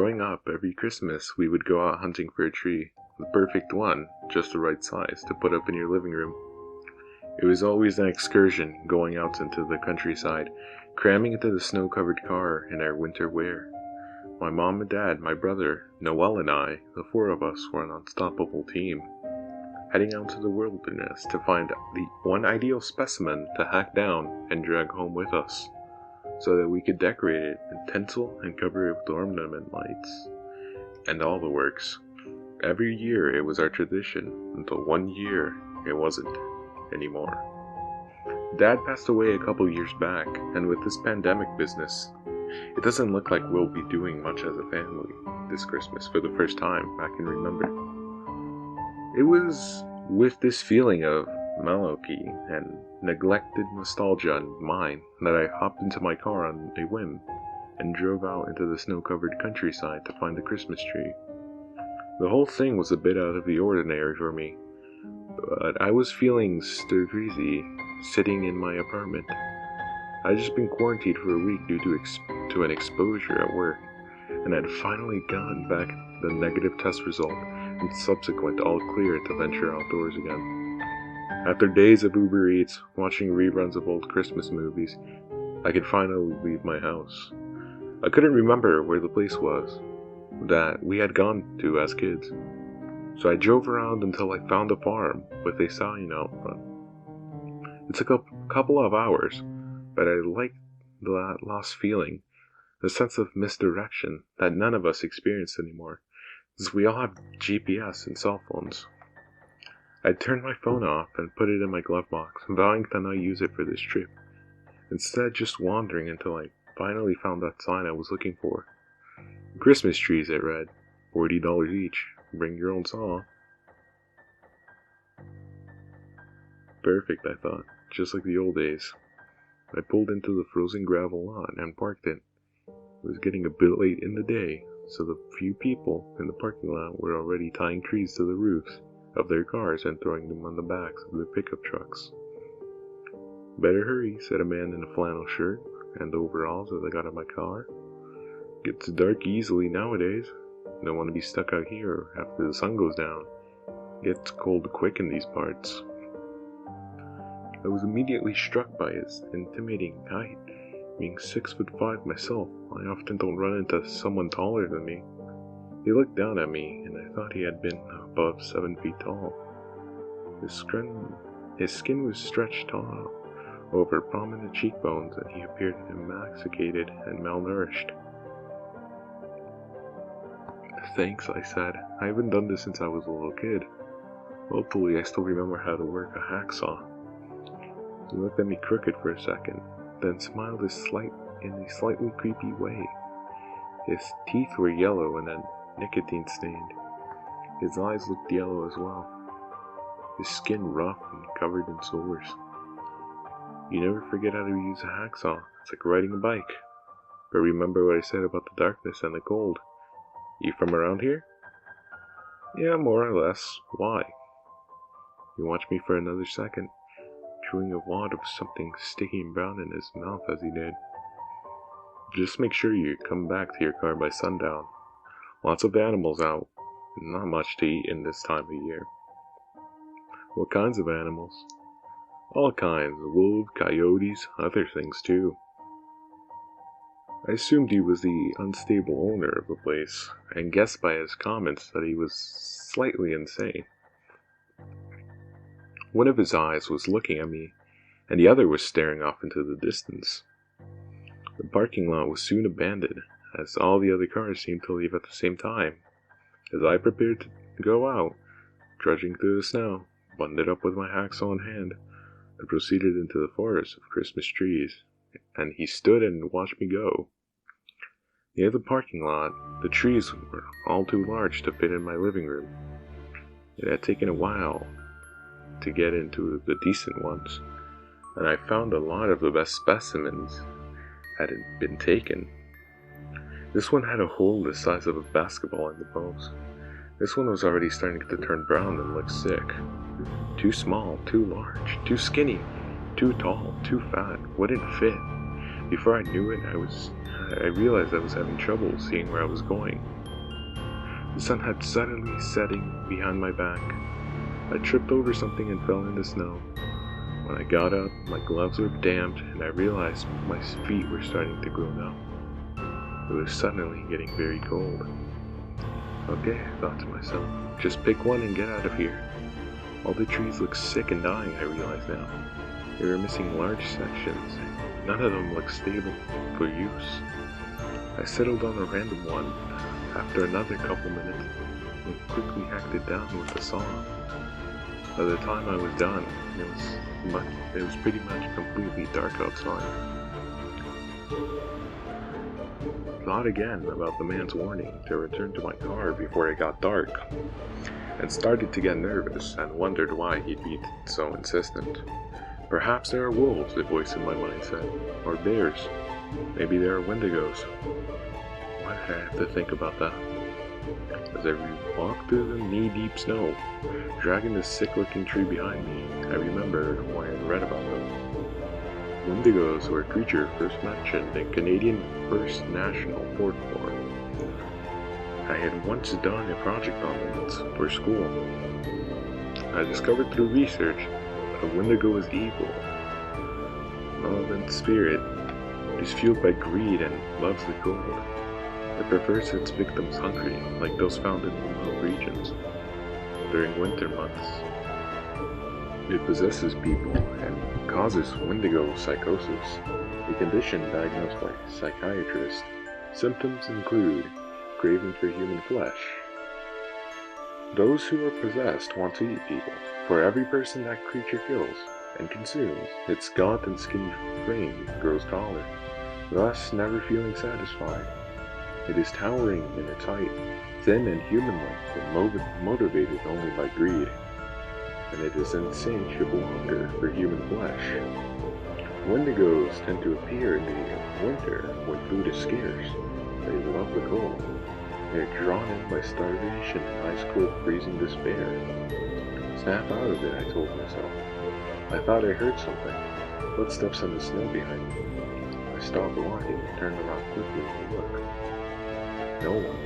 Growing up, every Christmas we would go out hunting for a tree, the perfect one, just the right size, to put up in your living room. It was always an excursion, going out into the countryside, cramming into the snow-covered car in our winter wear. My mom and dad, my brother, Noel and I, the four of us, were an unstoppable team, heading out to the wilderness to find the one ideal specimen to hack down and drag home with us, so that we could decorate it and tinsel and cover it with ornament lights, and all the works. Every year it was our tradition, until one year it wasn't anymore. Dad passed away a couple years back, and with this pandemic business, it doesn't look like we'll be doing much as a family this Christmas for the first time I can remember. It was with this feeling of melancholy and neglected nostalgia in mind that I hopped into my car on a whim and drove out into the snow-covered countryside to find the Christmas tree. The whole thing was a bit out of the ordinary for me, but I was feeling stir-crazy sitting in my apartment. I'd just been quarantined for a week due to an exposure at work, and had finally gotten back the negative test result and subsequent all clear to venture outdoors again. After days of Uber Eats, watching reruns of old Christmas movies, I could finally leave my house. I couldn't remember where the place was that we had gone to as kids, so I drove around until I found a farm with a sign out front. It took a couple of hours, but I liked that lost feeling, the sense of misdirection that none of us experience anymore, since we all have GPS and cell phones. I turned my phone off and put it in my glove box, vowing to not use it for this trip, instead just wandering until I finally found that sign I was looking for. Christmas trees, it read, $40 each, bring your own saw. Perfect, I thought, just like the old days. I pulled into the frozen gravel lot and parked it. It was getting a bit late in the day, so the few people in the parking lot were already tying trees to the roofs of their cars and throwing them on the backs of their pickup trucks. Better hurry, said a man in a flannel shirt and overalls as I got in my car. Gets dark easily nowadays. Don't want to be stuck out here after the sun goes down. Gets cold quick in these parts. I was immediately struck by his intimidating height. Being 6'5" myself, I often don't run into someone taller than me. He looked down at me, and I thought he had been above 7 feet tall. His skin was stretched taut over prominent cheekbones, and he appeared emaciated and malnourished. Thanks, I said. I haven't done this since I was a little kid. Hopefully I still remember how to work a hacksaw. He looked at me crooked for a second, then smiled in a slightly creepy way. His teeth were yellow and then nicotine stained. His eyes looked yellow as well. His skin rough and covered in sores. You never forget how to use a hacksaw. It's like riding a bike. But remember what I said about the darkness and the cold. You from around here? Yeah, more or less. Why? He watched me for another second, chewing a wad of something sticky and brown in his mouth as he did. Just make sure you come back to your car by sundown. Lots of animals out, and not much to eat in this time of year. What kinds of animals? All kinds, wolves, coyotes, other things too. I assumed he was the unstable owner of the place, and guessed by his comments that he was slightly insane. One of his eyes was looking at me, and the other was staring off into the distance. The parking lot was soon abandoned, as all the other cars seemed to leave at the same time. As I prepared to go out, trudging through the snow, buttoned it up with my hacksaw in hand, I proceeded into the forest of Christmas trees, and he stood and watched me go. Near the parking lot, the trees were all too large to fit in my living room. It had taken a while to get into the decent ones, and I found a lot of the best specimens had been taken. This one had a hole the size of a basketball in the post. This one was already starting to turn brown and look sick. Too small, too large, too skinny, too tall, too fat, wouldn't fit. Before I knew it, I realized I was having trouble seeing where I was going. The sun had suddenly setting behind my back. I tripped over something and fell in the snow. When I got up, my gloves were damp, and I realized my feet were starting to grow numb. It was suddenly getting very cold. Okay, I thought to myself, just pick one and get out of here. All the trees looked sick and dying, I realize now. They were missing large sections. None of them looked stable for use. I settled on a random one after another couple minutes and quickly hacked it down with a saw. By the time I was done, it was pretty much completely dark outside. Thought again about the man's warning to return to my car before it got dark, and started to get nervous and wondered why he'd be so insistent. Perhaps there are wolves, the voice in my mind said, or bears. Maybe there are wendigos. Why did I have to think about that? As I walked through the knee-deep snow, dragging the sick-looking tree behind me, I remembered what I had read about them. Wendigos were a creature first mentioned in Canadian First National folklore. I had once done a project on them for school. I discovered through research that a Wendigo is evil. Malevolent spirit is fueled by greed and loves the gold. It prefers its victims hungry, like those found in remote regions. During winter months, it possesses people and causes Wendigo psychosis, a condition diagnosed by psychiatrists. Symptoms include craving for human flesh. Those who are possessed want to eat people. For every person that creature kills and consumes, its gaunt and skinny frame grows taller, thus never feeling satisfied. It is towering in its height, thin and human-like, but motivated only by greed, and it is insatiable hunger for human flesh. Wendigos tend to appear in the winter when food is scarce. They love the cold. They are drawn in by starvation and ice-cold freezing despair. Snap out of it, I told myself. I thought I heard something. Footsteps in the snow behind me. I stopped walking and turned around quickly to look. No one.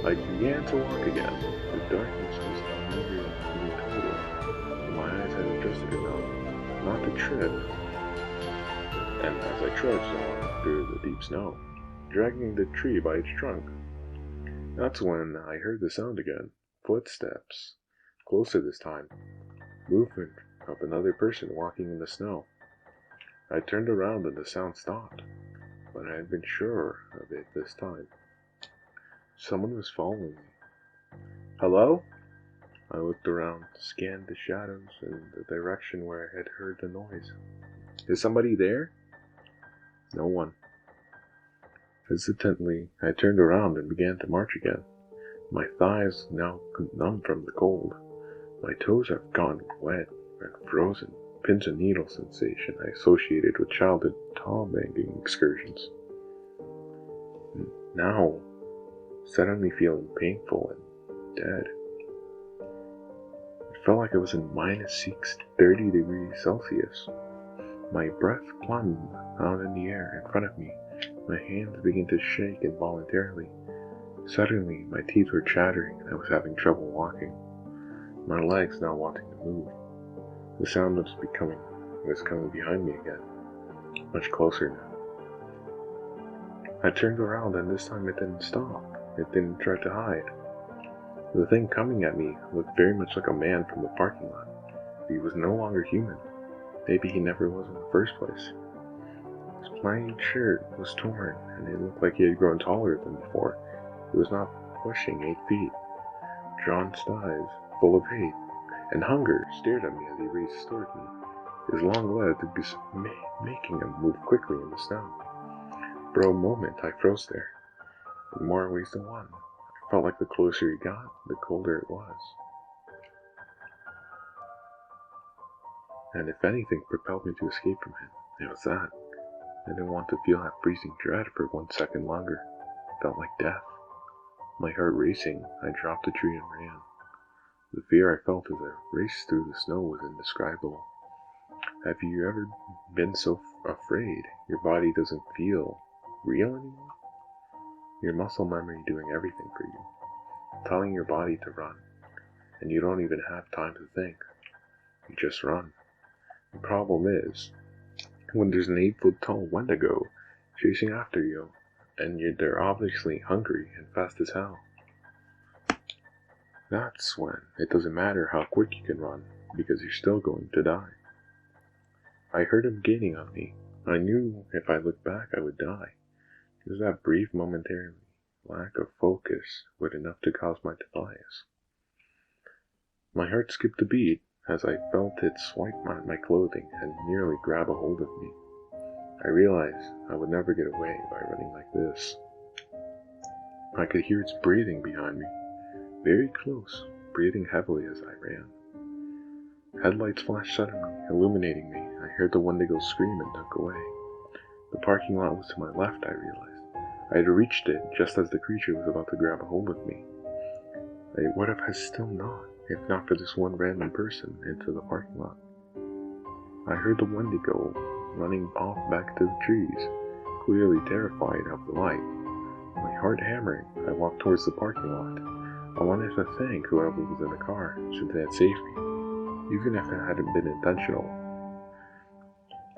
I began to walk again. The darkness was no longer total. My eyes had adjusted enough not to trip. And as I trudged on through the deep snow, dragging the tree by its trunk, that's when I heard the sound again. Footsteps. Closer this time. Movement of another person walking in the snow. I turned around and the sound stopped, but I had been sure of it this time. Someone was following me. Hello? I looked around, scanned the shadows in the direction where I had heard the noise. Is somebody there? No one. Hesitantly, I turned around and began to march again. My thighs now numb from the cold. My toes have gone wet and frozen. Pins and needles sensation I associated with childhood tall-banking excursions. Now, suddenly feeling painful and dead. It felt like I was in -30 degrees Celsius. My breath plumbed out in the air in front of me. My hands began to shake involuntarily. Suddenly, my teeth were chattering and I was having trouble walking. My legs not wanting to move. The sound was coming behind me again, much closer now. I turned around and this time it didn't stop. It didn't try to hide. The thing coming at me looked very much like a man from the parking lot. He was no longer human. Maybe he never was in the first place. His plain shirt was torn and it looked like he had grown taller than before. He was not pushing 8 feet. Drawn eyes, full of hate and hunger, stared at me as he raced toward me. His long legs was making him move quickly in the snow. For a moment, I froze there. In more ways than one, I felt like the closer he got, the colder it was. And if anything propelled me to escape from him, it was that. I didn't want to feel that freezing dread for 1 second longer. It felt like death. My heart racing, I dropped the tree and ran. The fear I felt as I raced through the snow was indescribable. Have you ever been so afraid. Your body doesn't feel real anymore. Your muscle memory doing everything for you, telling your body to run, and you don't even have time to think. You just run. The problem is, when there's an 8-foot tall Wendigo chasing after you, and they're obviously hungry and fast as hell, that's when it doesn't matter how quick you can run, because you're still going to die. I heard him gaining on me. I knew if I looked back I would die. It was that brief momentary lack of focus was enough to cause my demise. My heart skipped a beat as I felt it swipe my clothing and nearly grab a hold of me. I realized I would never get away by running like this. I could hear its breathing behind me, very close, breathing heavily as I ran. Headlights flashed suddenly, illuminating me. I heard the Wendigo scream and duck away. The parking lot was to my left, I realized. I had reached it just as the creature was about to grab a hold of me. It would have still not, if not for this one random person, into the parking lot. I heard the Wendigo running off back to the trees, clearly terrified of the light. My heart hammering, I walked towards the parking lot. I wanted to thank whoever was in the car, since they had saved me, even if it hadn't been intentional.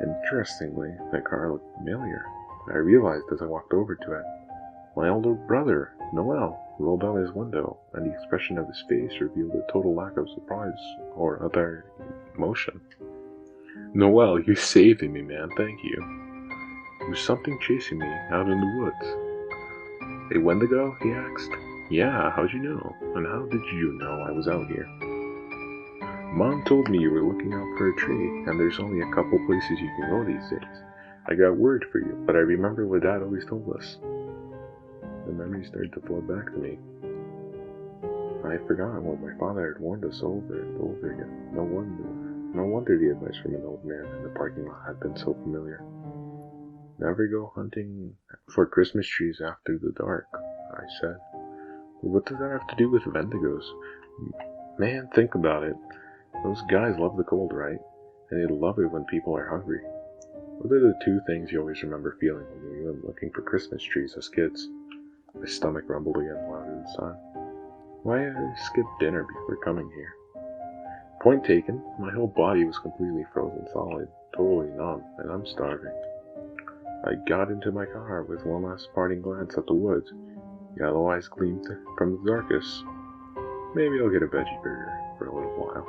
Interestingly, the car looked familiar. I realized as I walked over to it. My older brother, Noel, rolled out his window, and the expression of his face revealed a total lack of surprise or other emotion. Noel, you saved me, man, thank you. There was something chasing me out in the woods. A Wendigo? He asked. Yeah, how'd you know? And how did you know I was out here? Mom told me you were looking out for a tree, and there's only a couple places you can go these days. I got word for you, but I remember what Dad always told us. The memories started to flood back to me. I had forgotten what my father had warned us over and over again. No wonder the advice from an old man in the parking lot had been so familiar. Never go hunting for Christmas trees after the dark, I said. But what does that have to do with Wendigos? Man, think about it. Those guys love the cold, right? And they love it when people are hungry. What are the two things you always remember feeling when you went looking for Christmas trees as kids? My stomach rumbled again louder this time. Why had I skipped dinner before coming here? Point taken, my whole body was completely frozen solid, totally numb, and I'm starving. I got into my car with one last parting glance at the woods. Yellow eyes gleamed from the darkness. Maybe I'll get a veggie burger for a little while.